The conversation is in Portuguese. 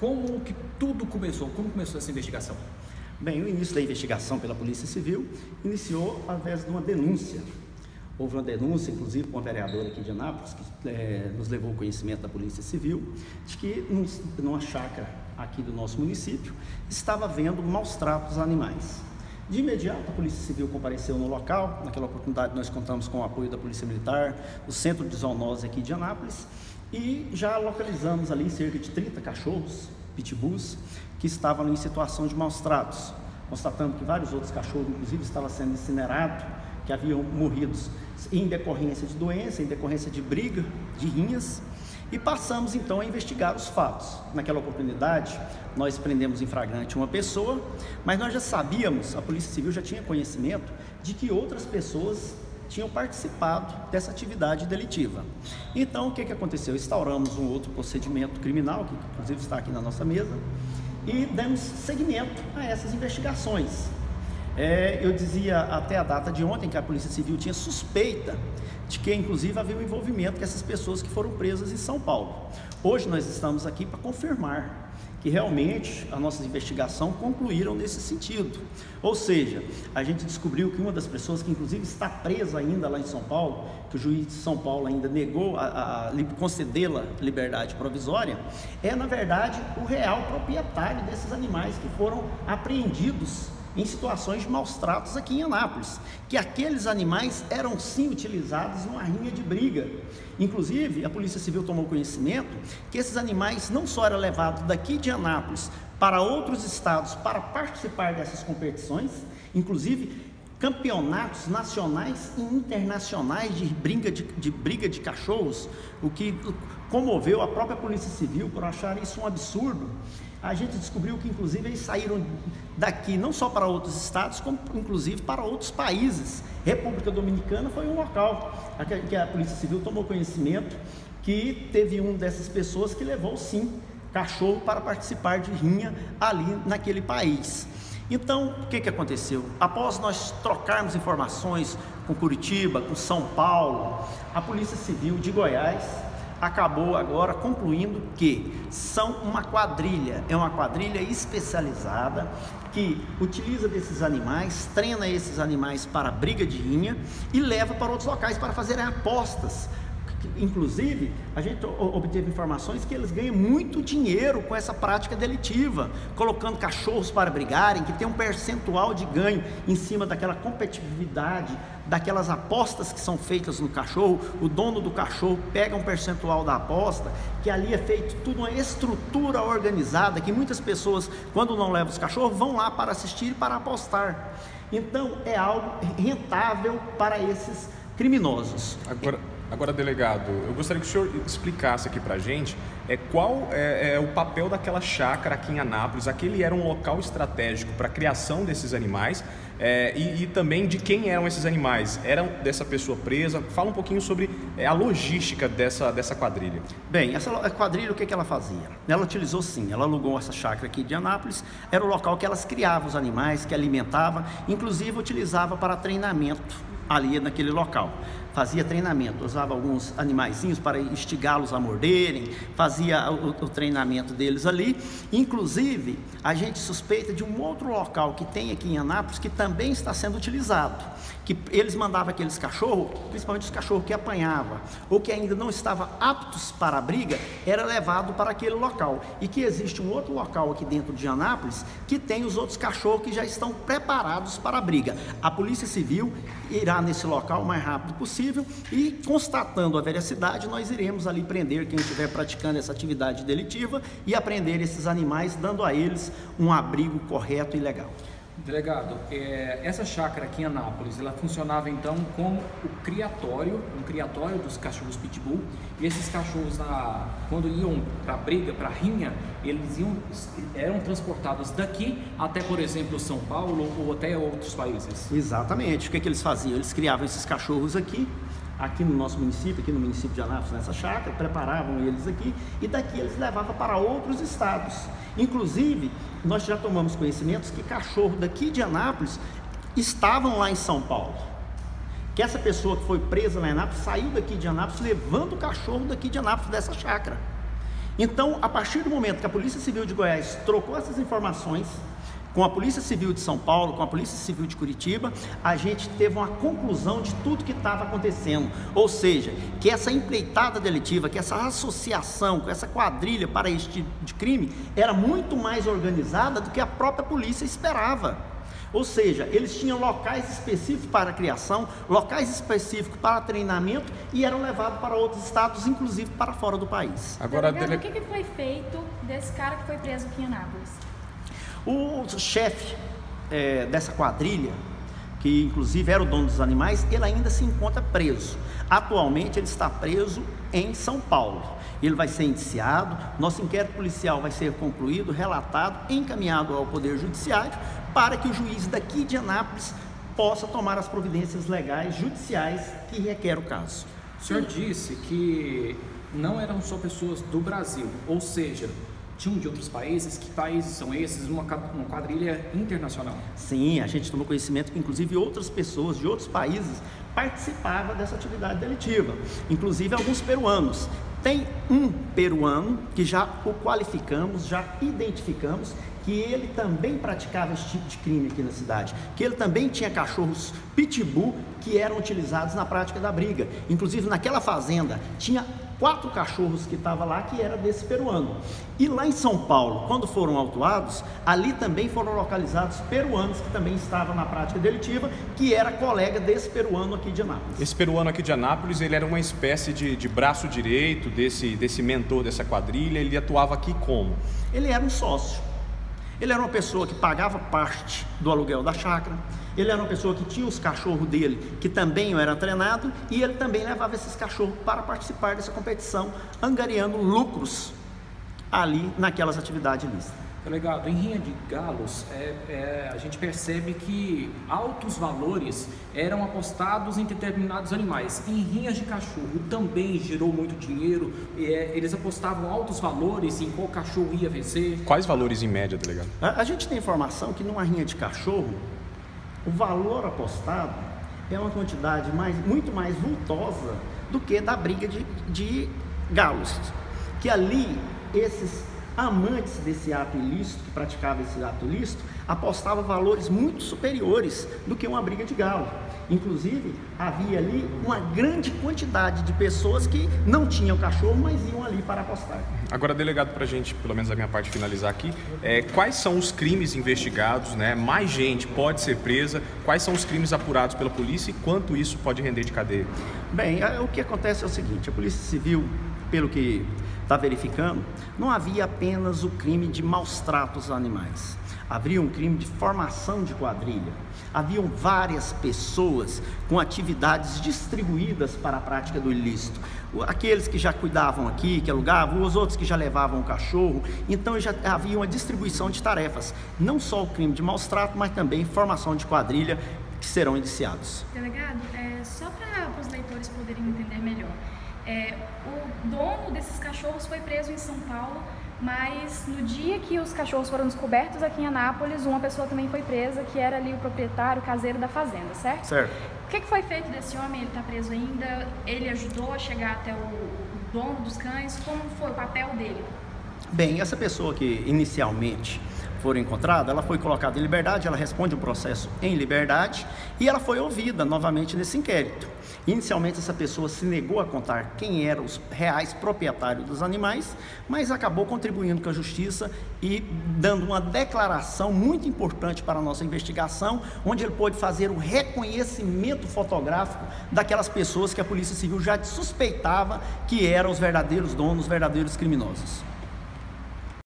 Como que tudo começou? Como começou essa investigação? Bem, o início da investigação pela Polícia Civil iniciou através de uma denúncia. Houve uma denúncia, inclusive, com uma vereadora aqui de Anápolis, que nos levou ao conhecimento da Polícia Civil, de que numa chácara aqui do nosso município estava havendo maus tratos a animais. De imediato, a Polícia Civil compareceu no local. Naquela oportunidade, nós contamos com o apoio da Polícia Militar, do Centro de Zoonose aqui de Anápolis, e já localizamos ali cerca de 30 cachorros, pitbulls, que estavam ali em situação de maus tratos, constatando que vários outros cachorros, inclusive, estavam sendo incinerados, que haviam morrido em decorrência de doença, em decorrência de briga, de rinhas, e passamos então a investigar os fatos. Naquela oportunidade, nós prendemos em flagrante uma pessoa, mas nós já sabíamos, a Polícia Civil já tinha conhecimento de que outras pessoas tinham participado dessa atividade delitiva. Então, o que aconteceu? Instauramos um outro procedimento criminal, que inclusive está aqui na nossa mesa, e demos seguimento a essas investigações. Eu dizia até a data de ontem que a Polícia Civil tinha suspeita de que inclusive havia um envolvimento com essas pessoas que foram presas em São Paulo. Hoje nós estamos aqui para confirmar que realmente a nossa investigação concluíram nesse sentido. Ou seja, a gente descobriu que uma das pessoas que inclusive está presa ainda lá em São Paulo, que o juiz de São Paulo ainda negou a concedê-la liberdade provisória, é na verdade o real proprietário desses animais que foram apreendidos em situações de maus tratos aqui em Anápolis, que aqueles animais eram sim utilizados numa rinha de briga. Inclusive, a Polícia Civil tomou conhecimento que esses animais não só eram levados daqui de Anápolis para outros estados para participar dessas competições, inclusive campeonatos nacionais e internacionais de briga de cachorros, o que comoveu a própria Polícia Civil por achar isso um absurdo. A gente descobriu que inclusive eles saíram daqui não só para outros estados, como inclusive para outros países. República Dominicana foi um local que a Polícia Civil tomou conhecimento que teve uma dessas pessoas que levou sim cachorro para participar de rinha ali naquele país. Então, o que aconteceu? Após nós trocarmos informações com Curitiba, com São Paulo, a Polícia Civil de Goiás acabou agora concluindo que são uma quadrilha, é uma quadrilha especializada que utiliza desses animais, treina esses animais para briga de rinha e leva para outros locais para fazerem apostas. Inclusive, a gente obteve informações que eles ganham muito dinheiro com essa prática delitiva, colocando cachorros para brigarem, que tem um percentual de ganho em cima daquela competitividade, daquelas apostas que são feitas no cachorro. O dono do cachorro pega um percentual da aposta, que ali é feito tudo uma estrutura organizada, que muitas pessoas, quando não levam os cachorros, vão lá para assistir e para apostar. Então, é algo rentável para esses criminosos. Agora, delegado, eu gostaria que o senhor explicasse aqui pra gente qual é o papel daquela chácara aqui em Anápolis. Aquele era um local estratégico para a criação desses animais e também de quem eram esses animais. Eram dessa pessoa presa? Fala um pouquinho sobre a logística dessa quadrilha. Bem, essa quadrilha, o que ela fazia? Ela utilizou sim, ela alugou essa chácara aqui de Anápolis, era o local que elas criavam os animais, que alimentavam, inclusive utilizava para treinamento ali naquele local. Fazia treinamento, usava alguns animaizinhos para instigá-los a morderem, fazia o treinamento deles ali. Inclusive, a gente suspeita de um outro local que tem aqui em Anápolis que também está sendo utilizado, que eles mandavam aqueles cachorros, principalmente os cachorros que apanhavam ou que ainda não estavam aptos para a briga, era levado para aquele local, e que existe um outro local aqui dentro de Anápolis que tem os outros cachorros que já estão preparados para a briga. A Polícia Civil irá nesse local o mais rápido possível e, constatando a veracidade, nós iremos ali prender quem estiver praticando essa atividade delitiva e apreender esses animais, dando a eles um abrigo correto e legal. Delegado, essa chácara aqui em Anápolis, ela funcionava então como um criatório dos cachorros pitbull, e esses cachorros, quando iam para briga, para rinha, eram transportados daqui até, por exemplo, São Paulo ou até outros países? Exatamente. O que eles faziam? Eles criavam esses cachorros aqui no nosso município, aqui no município de Anápolis, nessa chácara, preparavam eles aqui e daqui eles levavam para outros estados. Inclusive, nós já tomamos conhecimentos que cachorro daqui de Anápolis estavam lá em São Paulo. Que essa pessoa que foi presa lá em Anápolis saiu daqui de Anápolis levando o cachorro daqui de Anápolis, dessa chácara. Então, a partir do momento que a Polícia Civil de Goiás trocou essas informações com a Polícia Civil de São Paulo, com a Polícia Civil de Curitiba, a gente teve uma conclusão de tudo que estava acontecendo. Ou seja, que essa empreitada delitiva, que essa associação, com essa quadrilha para este tipo de crime, era muito mais organizada do que a própria polícia esperava. Ou seja, eles tinham locais específicos para a criação, locais específicos para treinamento e eram levados para outros estados, inclusive para fora do país. Agora, o que foi feito desse cara que foi preso aqui em Anápolis? O chefe dessa quadrilha, que inclusive era o dono dos animais, ele ainda se encontra preso. Atualmente ele está preso em São Paulo. Ele vai ser indiciado, nosso inquérito policial vai ser concluído, relatado, encaminhado ao Poder Judiciário, para que o juiz daqui de Anápolis possa tomar as providências legais, judiciais, que requer o caso. O senhor disse que não eram só pessoas do Brasil, ou seja, tinham de outros países. Que países são esses? Uma quadrilha internacional. Sim, a gente tomou conhecimento que inclusive outras pessoas de outros países participavam dessa atividade delitiva, inclusive alguns peruanos. Tem um peruano que já o qualificamos, já identificamos, que ele também praticava esse tipo de crime aqui na cidade, que ele também tinha cachorros pitbull que eram utilizados na prática da briga. Inclusive naquela fazenda tinha 4 cachorros que estavam lá que era desse peruano. E lá em São Paulo, quando foram autuados, ali também foram localizados peruanos que também estavam na prática delitiva, que era colega desse peruano aqui de Anápolis. Esse peruano aqui de Anápolis, ele era uma espécie de braço direito desse mentor dessa quadrilha. Ele atuava aqui como? Ele era um sócio. Ele era uma pessoa que pagava parte do aluguel da chácara, ele era uma pessoa que tinha os cachorros dele, que também era treinado, e ele também levava esses cachorros para participar dessa competição, angariando lucros ali naquelas atividades ilícitas. Delegado, em rinha de galos, a gente percebe que altos valores eram apostados em determinados animais. Em rinhas de cachorro também gerou muito dinheiro, eles apostavam altos valores em qual cachorro ia vencer. Quais valores em média, delegado? A gente tem informação que numa rinha de cachorro, o valor apostado é uma quantidade muito mais vultosa do que da briga de galos. Que ali, esses amantes desse ato ilícito, que praticavam esse ato ilícito, apostavam valores muito superiores do que uma briga de galo. Inclusive, havia ali uma grande quantidade de pessoas que não tinham cachorro, mas iam ali para apostar. Agora, delegado, para a gente, pelo menos a minha parte, finalizar aqui, quais são os crimes investigados, né? Mais gente pode ser presa, quais são os crimes apurados pela polícia e quanto isso pode render de cadeia? Bem, o que acontece é o seguinte, a Polícia Civil, pelo que está verificando, não havia apenas o crime de maus tratos aos animais. Havia um crime de formação de quadrilha. Haviam várias pessoas com atividades distribuídas para a prática do ilícito. Aqueles que já cuidavam aqui, que alugavam, os outros que já levavam o cachorro. Então já havia uma distribuição de tarefas. Não só o crime de maus tratos, mas também formação de quadrilha, que serão indiciados. Delegado, só para os leitores poderem entender melhor. O dono desses cachorros foi preso em São Paulo, mas no dia que os cachorros foram descobertos aqui em Anápolis, uma pessoa também foi presa, que era ali o proprietário caseiro da fazenda, certo? Certo. O que foi feito desse homem? Ele está preso ainda? Ele ajudou a chegar até o dono dos cães? Como foi o papel dele? Bem, essa pessoa que inicialmente foi encontrada, ela foi colocada em liberdade, ela responde o processo em liberdade e ela foi ouvida novamente nesse inquérito. Inicialmente essa pessoa se negou a contar quem eram os reais proprietários dos animais, mas acabou contribuindo com a justiça e dando uma declaração muito importante para a nossa investigação, onde ele pôde fazer o reconhecimento fotográfico daquelas pessoas que a Polícia Civil já suspeitava que eram os verdadeiros donos, os verdadeiros criminosos.